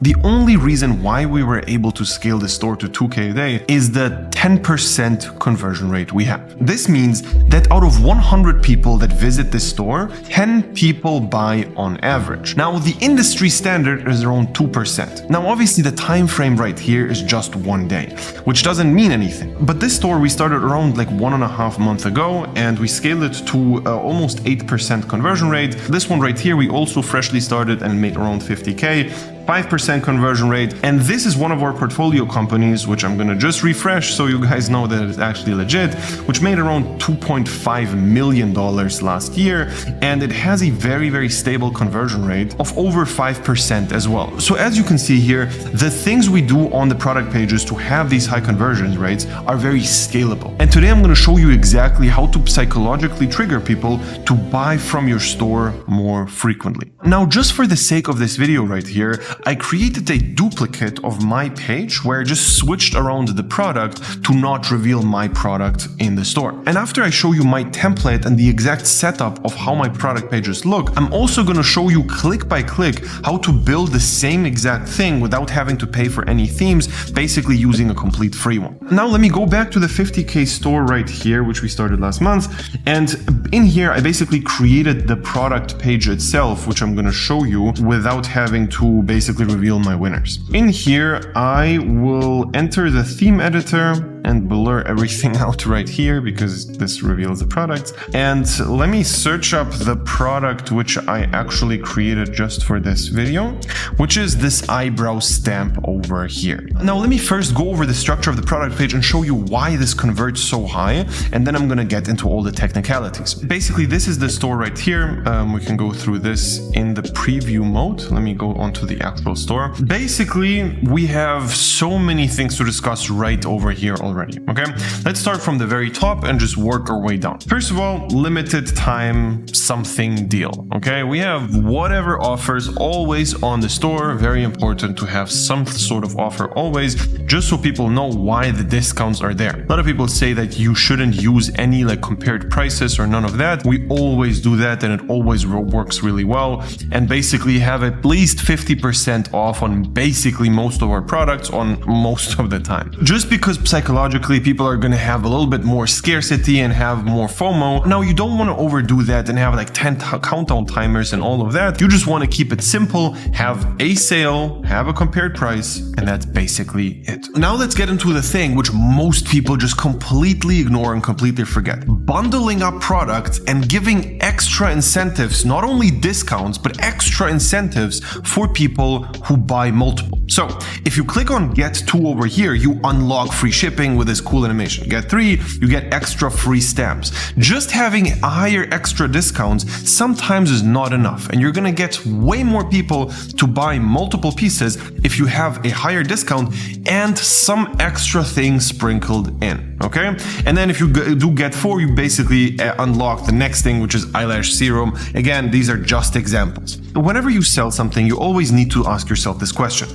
The only reason why we were able to scale the store to 2K a day is the 10% conversion rate we have. This means that out of 100 people that visit this store, 10 people buy on average. Now, the industry standard is around 2%. Now, obviously, the time frame right here is just 1 day, which doesn't mean anything. But this store we started around like 1.5 months ago, and we scaled it to almost 8% conversion rate. This one right here, we also freshly started and made around 50K. 5% conversion rate, and this is one of our portfolio companies, which I'm gonna just refresh so you guys know that it's actually legit, which made around $2.5 million last year, and it has a very stable conversion rate of over 5% as well. So as you can see here, the things we do on the product pages to have these high conversion rates are very scalable. And today I'm gonna show you exactly how to psychologically trigger people to buy from your store more frequently. Now, just for the sake of this video right here, I created a duplicate of my page where I just switched around the product to not reveal my product in the store. And after I show you my template and the exact setup of how my product pages look, I'm also going to show you click by click how to build the same exact thing without having to pay for any themes, basically using a complete free one. Now let me go back to the 50K store right here, which we started last month. And in here, I basically created the product page itself, which I'm going to show you without having to basically reveal my winners. In here, I will enter the theme editor and blur everything out right here because this reveals the product. And let me search up the product which I actually created just for this video, which is this eyebrow stamp over here. Now, let me first go over the structure of the product page and show you why this converts so high, and then I'm gonna get into all the technicalities. Basically, this is the store right here. We can go through this in the preview mode. Let me go onto the actual store. Basically, we have so many things to discuss right over here already, okay? Let's start from the very top and just work our way down. First of all, limited time something deal, okay? We have whatever offers always on the store. Very important to have some sort of offer always, just so people know why the discounts are there. A lot of people say that you shouldn't use any like compared prices or none of that. We always do that, and it always works really well, and basically have at least 50% off on basically most of our products on most of the time. Just because psychologically people are going to have a little bit more scarcity and have more FOMO. Now, you don't want to overdo that and have like 10 countdown timers and all of that. You just want to keep it simple, have a sale, have a compared price, and that's basically it. Now let's get into the thing which most people just completely ignore and completely forget. Bundling up products and giving extra incentives, not only discounts, but extra incentives for people who buy multiple. So if you click on get 2 over here, you unlock free shipping with this cool animation. Get 3, you get extra free stamps. Just having higher extra discounts sometimes is not enough, and you're gonna get way more people to buy multiple pieces if you have a higher discount and some extra things sprinkled in, okay? And then if you do get 4, you basically unlock the next thing, which is eyelash serum. Again, these are just examples. Whenever you sell something, you always need to ask yourself this question: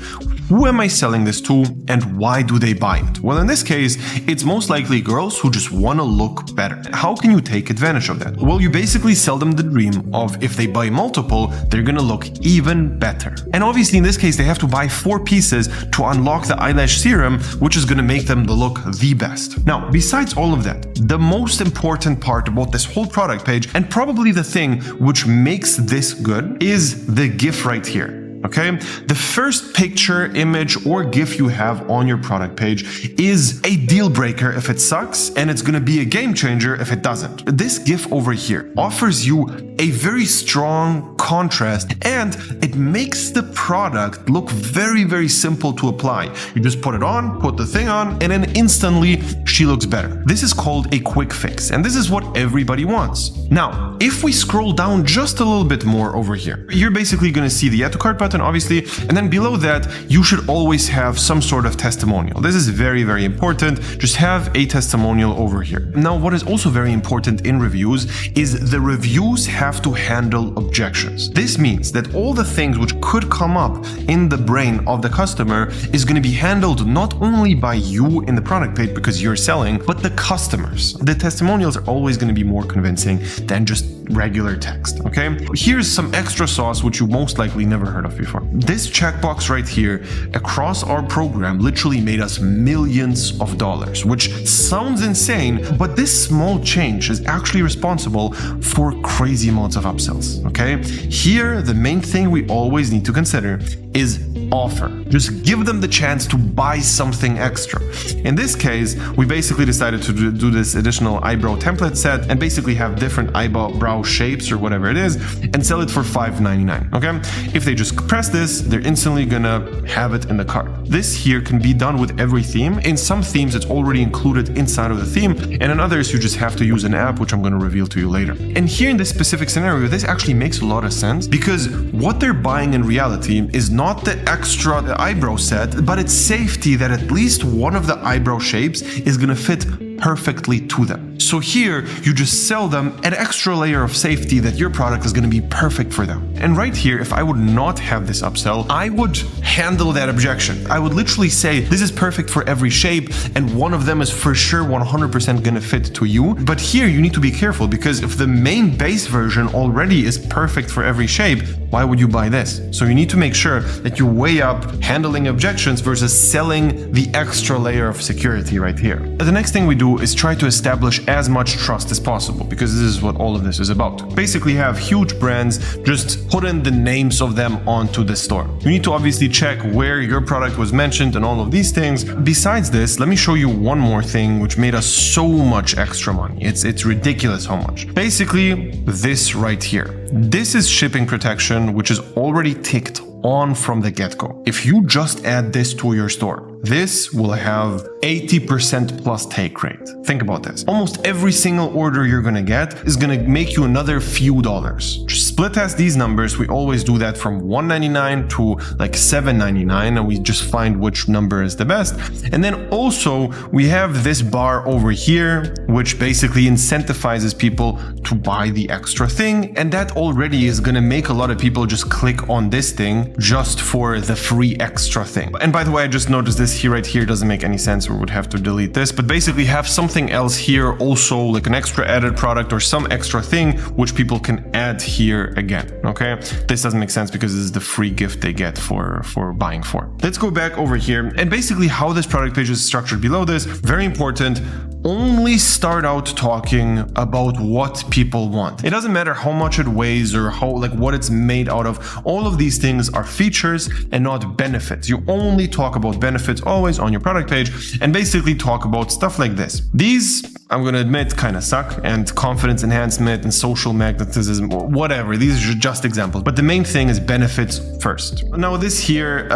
who am I selling this to, and why do they buy it? Well, in this case, it's most likely girls who just want to look better. How can you take advantage of that? Well, you basically sell them the dream of if they buy multiple, they're gonna look even better. And obviously, in this case, they have to buy 4 pieces to unlock the eyelash serum, which is gonna make them look the best. Now, besides all of that, the most important part about this whole product page, and probably the thing which makes this good, is the GIF right here. Okay, the first picture, image, or GIF you have on your product page is a deal breaker if it sucks, and it's gonna be a game changer if it doesn't. This GIF over here offers you a very strong contrast, and it makes the product look very simple to apply. You just put it on, put the thing on, and then instantly she looks better. This is called a quick fix, and this is what everybody wants. Now, if we scroll down just a little bit more over here, you're basically gonna see the add to cart button, obviously, and then below that, you should always have some sort of testimonial. This is very important. Just have a testimonial over here. Now, what is also very important in reviews is the reviews have to handle objections. This means that all the things which could come up in the brain of the customer is going to be handled not only by you in the product page because you're selling, but the customers. The testimonials are always going to be more convincing than just regular text, okay? Here's some extra sauce which you most likely never heard of before. This checkbox right here across our program literally made us millions of dollars, which sounds insane, but this small change is actually responsible for crazy amounts of upsells, okay? Here, the main thing we always need to consider is offer. Just give them the chance to buy something extra. In this case, we basically decided to do this additional eyebrow template set and basically have different eyebrow shapes or whatever it is and sell it for $5.99, okay? If they just press this, they're instantly gonna have it in the cart. This here can be done with every theme. In some themes, it's already included inside of the theme, and in others, you just have to use an app, which I'm gonna reveal to you later. And here in this specific scenario, this actually makes a lot of sense because what they're buying in reality is not the extra eyebrow set, but it's safety that at least one of the eyebrow shapes is gonna fit perfectly to them. So here, you just sell them an extra layer of safety that your product is going to be perfect for them. And right here, if I would not have this upsell, I would handle that objection. I would literally say, this is perfect for every shape, and one of them is for sure 100% going to fit to you. But here, you need to be careful because if the main base version already is perfect for every shape, why would you buy this? So you need to make sure that you weigh up handling objections versus selling the extra layer of security right here. The next thing we do is try to establish as much trust as possible because this is what all of this is about. Basically have huge brands, just put in the names of them onto the store. You need to obviously check where your product was mentioned and all of these things. Besides this, let me show you one more thing which made us so much extra money. It's ridiculous how much. Basically, this right here. This is shipping protection, which is already ticked on from the get-go. If you just add this to your store, this will have 80% plus take rate. Think about this. Almost every single order you're gonna get is gonna make you another few dollars. Just split test these numbers. We always do that from $1.99 to like $7.99, and we just find which number is the best. And then also we have this bar over here, which basically incentivizes people to buy the extra thing. And that already is gonna make a lot of people just click on this thing just for the free extra thing. And by the way, I just noticed this here right here doesn't make any sense. We would have to delete this, but basically have something else here also, like an extra added product or some extra thing which people can add here again. Okay, this doesn't make sense because this is the free gift they get for buying for. Let's go back over here and basically how this product page is structured below this. Very important. Only start out talking about what people want. It doesn't matter how much it weighs or what it's made out of. All of these things are features and not benefits. You only talk about benefits always on your product page and basically talk about stuff like this. These, I'm going to admit, kind of suck, and confidence enhancement and social magnetism, whatever. These are just examples. But the main thing is benefits first. Now this here,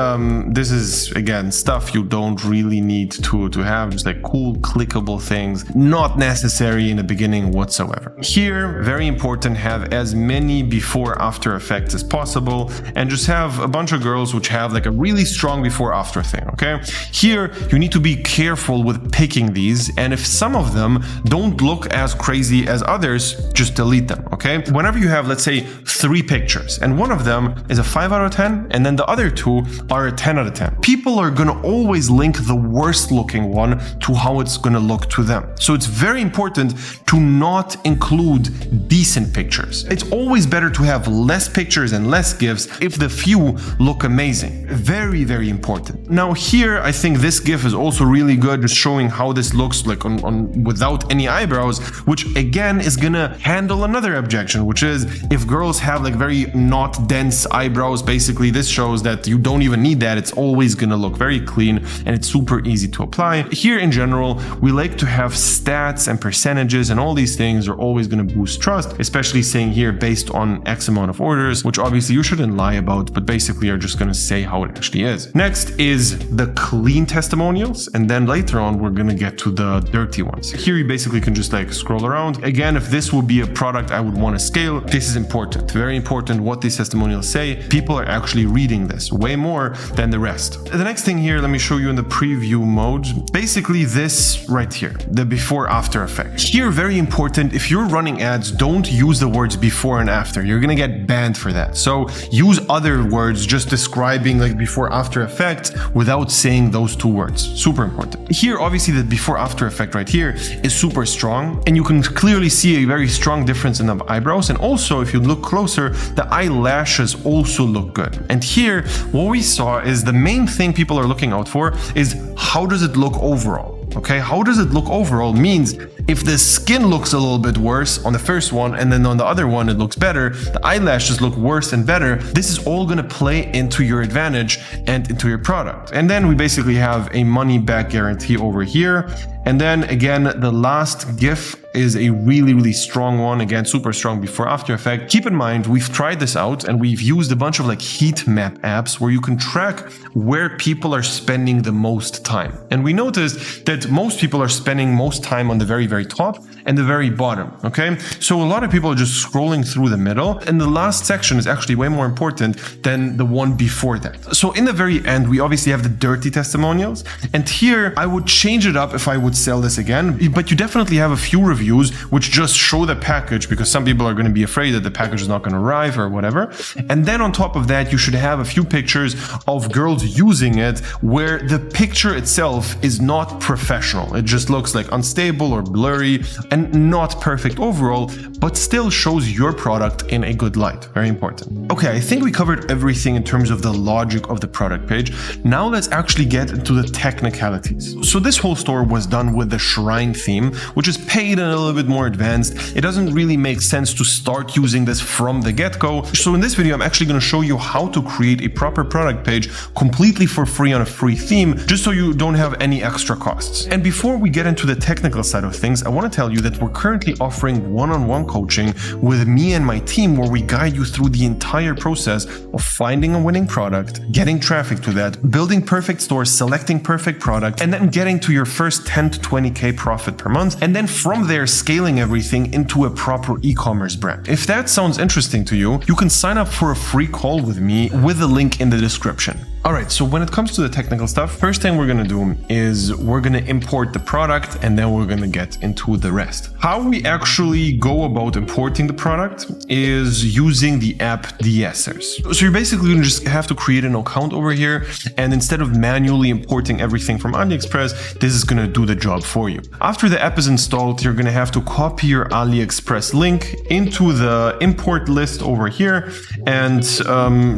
this is again stuff you don't really need to have, just like cool clickable things. Not necessary in the beginning whatsoever. Here, very important, have as many before after effects as possible and just have a bunch of girls which have like a really strong before after thing, okay? Here, you need to be careful with picking these, and if some of them don't look as crazy as others, just delete them, okay? Whenever you have, let's say, 3 pictures and one of them is a 5 out of 10 and then the other 2 are a 10 out of 10, people are gonna always link the worst looking one to how it's gonna look to them. So it's very important to not include decent pictures. It's always better to have less pictures and less GIFs if the few look amazing. Very, very important. Now here, I think this GIF is also really good, just showing how this looks like on without any eyebrows, which again is gonna handle another objection, which is if girls have like very not dense eyebrows, basically this shows that you don't even need that. It's always gonna look very clean and it's super easy to apply. Here in general, we like to have stats and percentages, and all these things are always going to boost trust, especially saying here based on X amount of orders, which obviously you shouldn't lie about, but basically are just going to say how it actually is. Next is the clean testimonials, and then later on we're going to get to the dirty ones. Here you basically can just like scroll around. Again, if this will be a product I would want to scale, this is important. Very important what these testimonials say. People are actually reading this way more than the rest. The next thing here, let me show you in the preview mode. Basically this right here, the before after effect. Here, very important, if you're running ads, don't use the words before and after. You're gonna get banned for that. So use other words just describing like before after effect without saying those 2 words. Super important. Here, obviously the before after effect right here is super strong, and you can clearly see a very strong difference in the eyebrows. And also, if you look closer, the eyelashes also look good. And here, what we saw is the main thing people are looking out for is how does it look overall? Okay, how does it look overall means if the skin looks a little bit worse on the first one and then on the other one it looks better, the eyelashes look worse and better, this is all going to play into your advantage and into your product. And then we basically have a money back guarantee over here. And then again, the last GIF is a really strong one. Again, super strong before after effect. Keep in mind, we've tried this out and we've used a bunch of like heat map apps where you can track where people are spending the most time. And we noticed that most people are spending most time on the very top and the very bottom. Okay, so a lot of people are just scrolling through the middle, and the last section is actually way more important than the one before that. So in the very end, we obviously have the dirty testimonials, and here I would change it up if I would sell this again, but you definitely have a few reviews which just show the package, because some people are going to be afraid that the package is not going to arrive or whatever. And then on top of that, you should have a few pictures of girls using it where the picture itself is not professional. It just looks like unstable or blurry and not perfect overall, but still shows your product in a good light. Very important. Okay, I think we covered everything in terms of the logic of the product page. Now let's actually get into the technicalities. So this whole store was done with the Shrine theme, which is paid and a little bit more advanced. It doesn't really make sense to start using this from the get-go. So in this video, I'm actually going to show you how to create a proper product page completely for free on a free theme, just so you don't have any extra costs. And before we get into the technical side of things, I want to tell you that we're currently offering one-on-one coaching with me and my team, where we guide you through the entire process of finding a winning product, getting traffic to that, building perfect stores, selecting perfect product, and then getting to your first 10 to 20K profit per month. And then from there, scaling everything into a proper e-commerce brand. If that sounds interesting to you, you can sign up for a free call with me with the link in the description. All right, so when it comes to the technical stuff, first thing we're going to do is we're going to import the product, and then we're going to get into the rest. How we actually go about importing the product is using the app De-essers. So you're basically going to just have to create an account over here, and instead of manually importing everything from AliExpress, this is going to do the job for you. After the app is installed, you're going to have to copy your AliExpress link into the import list over here, and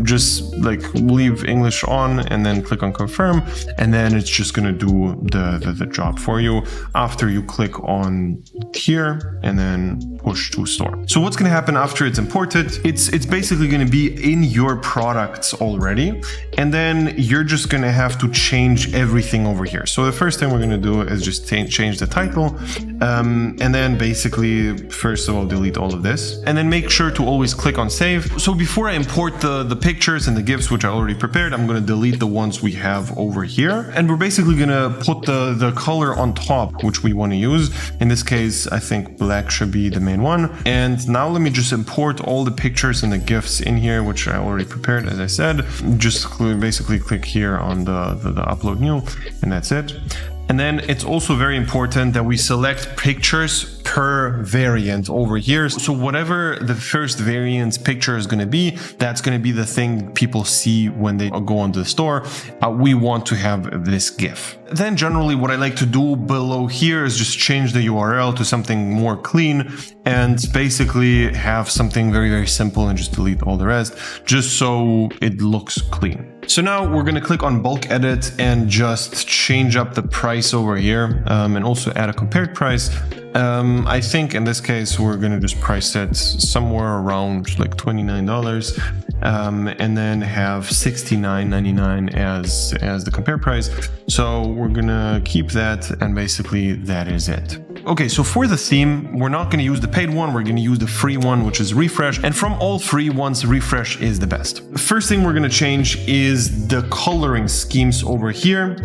just like leave English on and then click on confirm, and then it's just going to do the job for you after you click on here and then push to store. So what's going to happen after it's imported, it's basically going to be in your products already, and then you're just going to have to change everything over here. So the first thing we're going to do is just change the title, and then basically first of all delete all of this, and then make sure to always click on save. So before I import the pictures and the GIFs, which I already prepared, I'm going to delete the ones we have over here, and we're basically going to put the color on top which we want to use. In this case, I think black should be the main one. And now let me just import all the pictures and the GIFs in here, which I already prepared, as I said. Just basically click here on the upload new, and that's it. And then it's also very important that we select pictures per variant over here. So whatever the first variant's picture is going to be, that's going to be the thing people see when they go onto the store. We want to have this GIF. Then generally what I like to do below here is just change the URL to something more clean, and basically have something very simple and just delete all the rest, just so it looks clean. So now we're going to click on bulk edit and just change up the price over here, and also add a compared price. I think in this case we're going to just price it somewhere around like $29, and then have $69.99 as the compare price. So we're gonna keep that, and basically that is it. Okay, so for the theme, we're not going to use the paid one, we're going to use the free one, which is Refresh. And from all free ones, Refresh is the best. First thing we're going to change is the coloring schemes over here.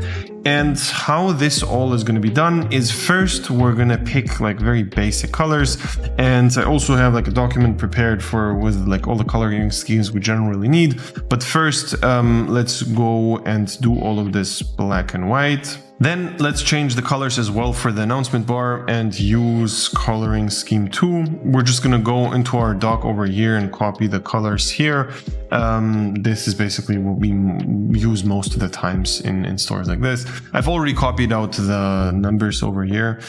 And how this all is going to be done is first we're going to pick like very basic colors, and I also have like a document prepared with like all the coloring schemes we generally need. But first let's go and do all of this black and white. Then let's change the colors as well for the announcement bar and use coloring scheme 2. We're just going to go into our doc over here and copy the colors here. This is basically what we use most of the times in stores like this. I've already copied out the numbers over here,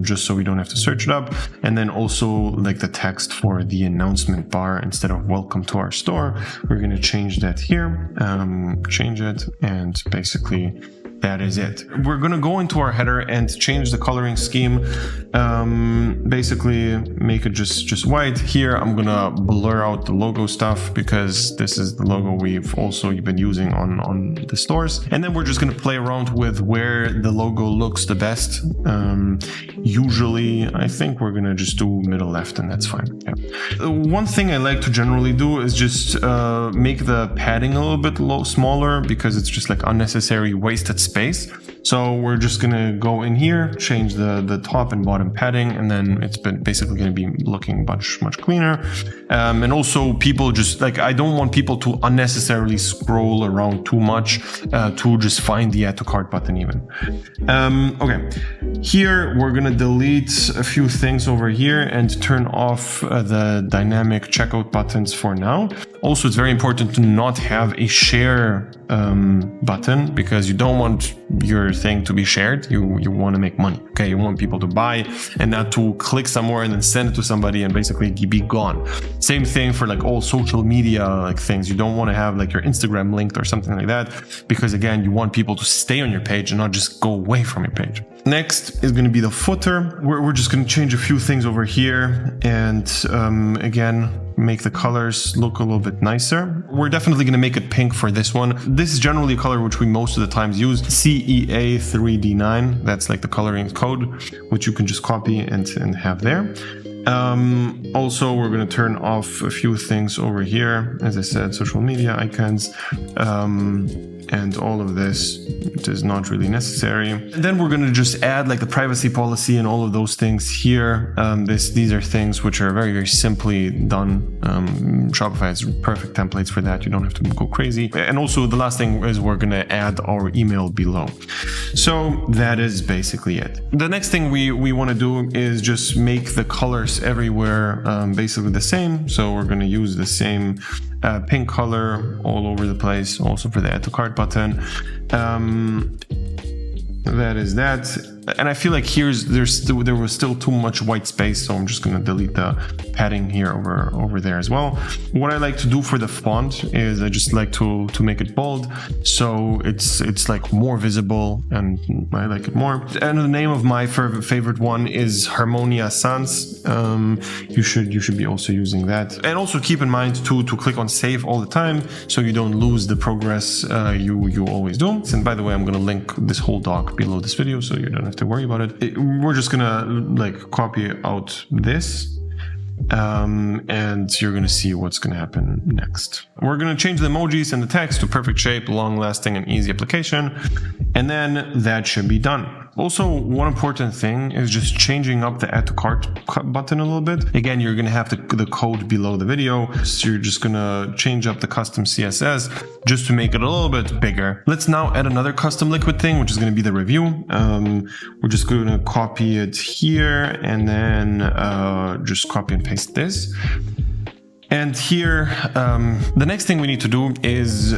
just so we don't have to search it up. And then also like the text for the announcement bar, instead of welcome to our store, we're going to change that here, change it, and basically that is it. We're going to go into our header and change the coloring scheme. Basically make it just white. Here I'm going to blur out the logo stuff because this is the logo we've also been using on the stores. And then we're just going to play around with where the logo looks the best. Usually I think we're going to just do middle left, and that's fine. Yeah. One thing I like to generally do is just make the padding a little bit smaller, because it's just like unnecessary wasted space. So we're just gonna go in here, change the top and bottom padding, and then it's basically gonna be looking much cleaner. And also people just like, I don't want people to unnecessarily scroll around too much to just find the add to cart button even. Okay, here we're gonna delete a few things over here and turn off the dynamic checkout buttons for now. Also, it's very important to not have a share button, because you don't want your thing to be shared. You want to make money. Okay, you want people to buy and not to click somewhere and then send it to somebody and basically be gone. Same thing for like all social media like things. You don't want to have like your Instagram linked or something like that, because again, you want people to stay on your page and not just go away from your page. Next is going to be the footer. We're just going to change a few things over here, and again, make the colors look a little bit nicer. We're definitely going to make it pink for this one. This is generally a color which we most of the times use, CEA3D9. That's like the coloring code, which you can just copy and have there. Also, we're going to turn off a few things over here. As I said, social media icons, and all of this is not really necessary. And then we're going to just add like the privacy policy and all of those things here. These are things which are very simply done. Shopify has perfect templates for that. You don't have to go crazy. And also the last thing is we're going to add our email below. So that is basically it. The next thing we want to do is just make the colors everywhere basically the same. So we're going to use the same pink color all over the place, also for the add to cart button. That is that. And I feel like there was still too much white space, so I'm just going to delete the padding here over there as well. What I like to do for the font is I just like to make it bold, so it's like more visible, and I like it more. And the name of my favorite one is Harmonia Sans. You should be also using that. And also keep in mind to click on save all the time, so you don't lose the progress you always do. And by the way, I'm going to link this whole doc below this video, so you don't have to worry about it. We're just gonna like copy out this, and you're gonna see what's gonna happen next. We're gonna change the emojis and the text to perfect shape, long lasting and easy application, and then that should be done. Also, one important thing is just changing up the add to cart button a little bit. Again, you're going to have the code below the video. So you're just going to change up the custom CSS just to make it a little bit bigger. Let's now add another custom liquid thing, which is going to be the review. We're just going to copy it here and then just copy and paste this. And here, the next thing we need to do is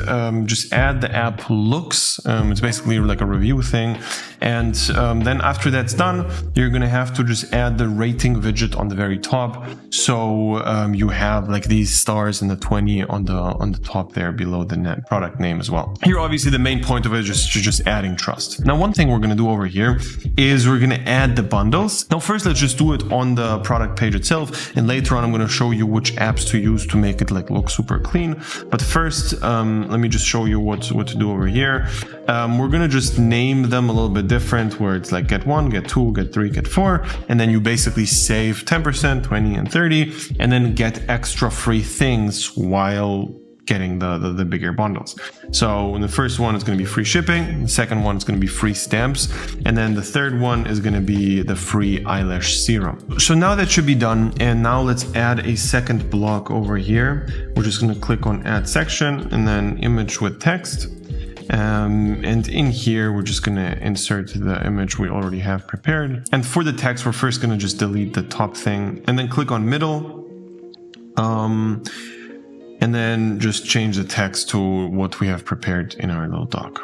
just add the app looks. It's basically like a review thing. And then after that's done, you're going to have to just add the rating widget on the very top. So you have like these stars and the 20 on the top there below the product name as well. Here, obviously, the main point of it is just adding trust. Now, one thing we're going to do over here is we're going to add the bundles. Now, first, let's just do it on the product page itself. And later on, I'm going to show you which apps to use to make it like look super clean. But first, let me just show you what to do over here. We're going to just name them a little bit different, where it's like get 1, get 2, get 3, get 4, and then you basically save 10%, 20, and 30, and then get extra free things while getting the bigger bundles. So in the first one, it's going to be free shipping. The second one is going to be free stamps. And then the third one is going to be the free eyelash serum. So now that should be done. And now let's add a second block over here. We're just going to click on add section and then image with text. And in here, we're just going to insert the image we already have prepared. And for the text, we're first going to just delete the top thing and then click on middle. And then just change the text to what we have prepared in our little doc.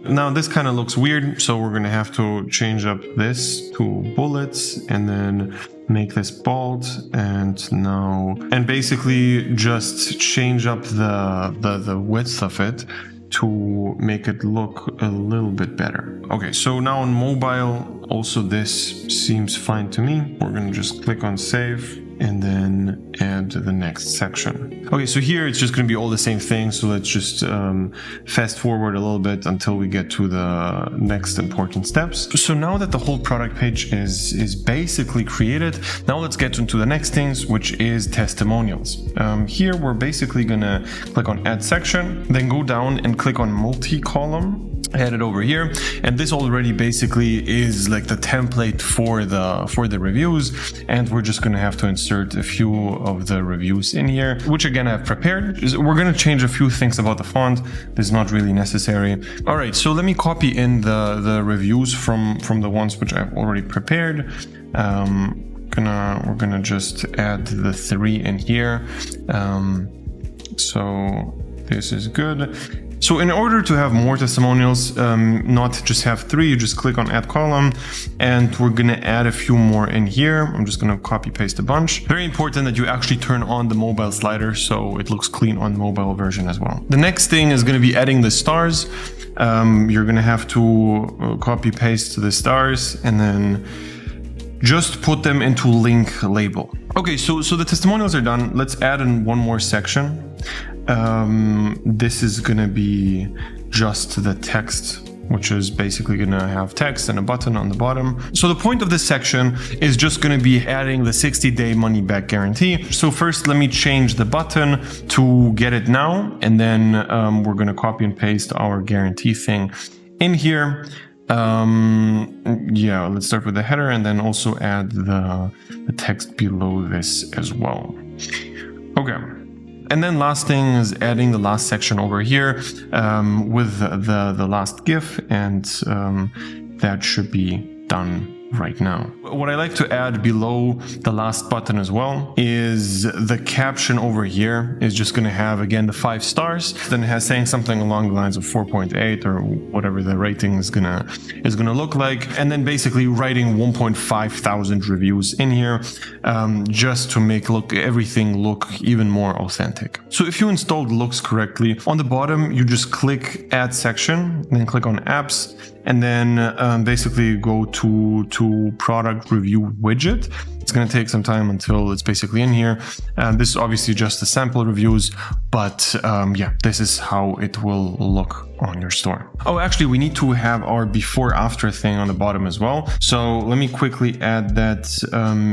Now this kind of looks weird, so we're gonna have to change up this to bullets and then make this bold and basically just change up the width of it to make it look a little bit better. Okay, so now on mobile, also this seems fine to me. We're gonna just click on save and then add the next section. Okay, so here it's just going to be all the same thing. So let's just fast forward a little bit until we get to the next important steps. So now that the whole product page is basically created, now let's get into the next things, which is testimonials. Here we're basically going to click on add section, then go down and click on multi-column. Add it over here, and this already basically is like the template for the reviews, and we're just gonna have to insert a few of the reviews in here, which again I've prepared. We're gonna change a few things about the font. This is not really necessary. All right, so let me copy in the reviews from the ones which I've already prepared. We're gonna just add the 3 in here. So this is good. So in order to have more testimonials, not just have 3, you just click on add column, and we're gonna add a few more in here. I'm just gonna copy paste a bunch. Very important that you actually turn on the mobile slider so it looks clean on mobile version as well. The next thing is gonna be adding the stars. You're gonna have to copy paste the stars and then just put them into link label. Okay, so the testimonials are done. Let's add in one more section. This is gonna be just the text, which is basically gonna have text and a button on the bottom. So the point of this section is just gonna be adding the 60-day money back guarantee. So first, let me change the button to get it now, and then we're gonna copy and paste our guarantee thing in here. Yeah, let's start with the header and then also add the text below this as well. Okay. And then last thing is adding the last section over here with the last GIF, and that should be done right now. What I like to add below the last button as well is the caption over here is just going to have again the 5 stars. Then it has saying something along the lines of 4.8 or whatever the rating is gonna look like, and then basically writing 1.5 thousand reviews in here just to make everything look even more authentic. So if you installed Looks correctly, on the bottom you just click add section, then click on apps, and then basically go to product review widget. It's going to take some time until it's basically in here. This is obviously just the sample reviews, but yeah, this is how it will look on your store. Oh, actually, we need to have our before after thing on the bottom as well. So let me quickly add that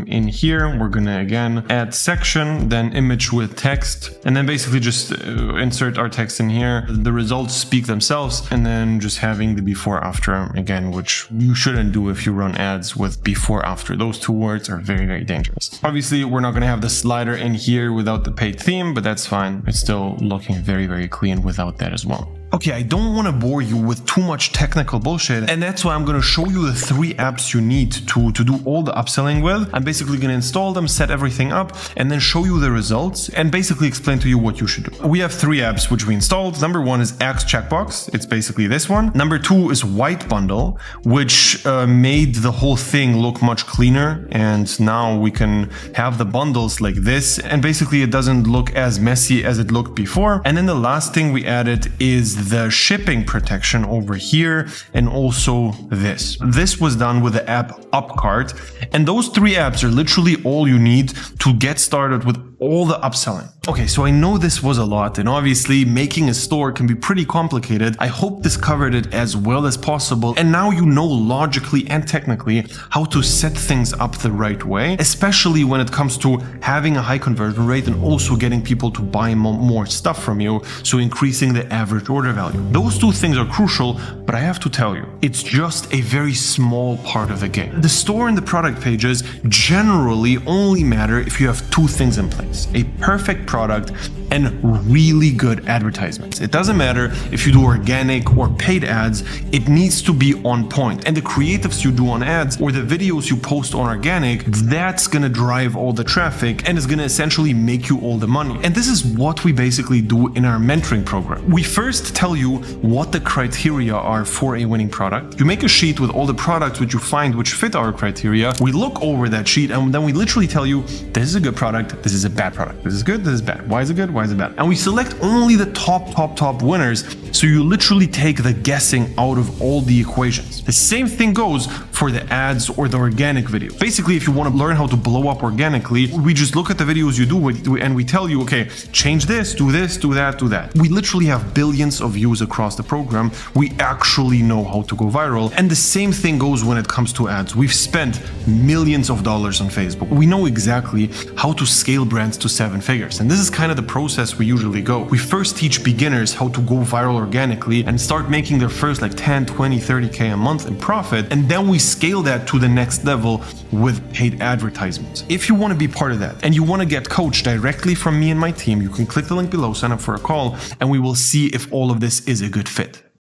in here. We're going to again add section, then image with text, and then basically just insert our text in here. The results speak themselves, and then just having the before after again, which you shouldn't do if you run ads with before after. Those 2 words are very, very dangerous. Obviously, we're not going to have the slider in here without the paid theme, but that's fine. It's still looking very, very clean without that as well. Okay, I don't want to bore you with too much technical bullshit, and that's why I'm going to show you the 3 apps you need to do all the upselling with. I'm basically going to install them, set everything up, and then show you the results and basically explain to you what you should do. We have 3 apps which we installed. Number 1 is Axe Checkbox. It's basically this one. Number 2 is White Bundle, which made the whole thing look much cleaner, and now we can have the bundles like this, and basically it doesn't look as messy as it looked before. And then the last thing we added is the shipping protection over here, and also this. This was done with the app Upcart, and those 3 apps are literally all you need to get started with all the upselling. Okay, so I know this was a lot, and obviously making a store can be pretty complicated. I hope this covered it as well as possible, and now you know logically and technically how to set things up the right way, especially when it comes to having a high conversion rate and also getting people to buy more stuff from you, so increasing the average order value. Those 2 things are crucial, but I have to tell you, it's just a very small part of the game. The store and the product pages generally only matter if you have 2 things in place. ingredients, a perfect product, and really good advertisements. It doesn't matter if you do organic or paid ads, it needs to be on point. And the creatives you do on ads or the videos you post on organic, that's gonna drive all the traffic and is gonna essentially make you all the money. And this is what we basically do in our mentoring program. We first tell you what the criteria are for a winning product. You make a sheet with all the products which you find which fit our criteria. We look over that sheet and then we literally tell you, this is a good product, this is a bad product, this is good, this is bad. Why is it good? Why is it bad? And we select only the top winners. So you literally take the guessing out of all the equations. The same thing goes for the ads or the organic video. Basically, if you want to learn how to blow up organically, we just look at the videos you do and we tell you, okay, change this, do that, do that. We literally have billions of views across the program. We actually know how to go viral. And the same thing goes when it comes to ads. We've spent millions of dollars on Facebook. We know exactly how to scale brands to 7 figures. And this is kind of the process we usually go. We first teach beginners how to go viral organically and start making their first like 10, 20, 30K a month in profit. And then we scale that to the next level with paid advertisements. If you want to be part of that and you want to get coached directly from me and my team, you can click the link below, sign up for a call, and we will see if all of this is a good fit.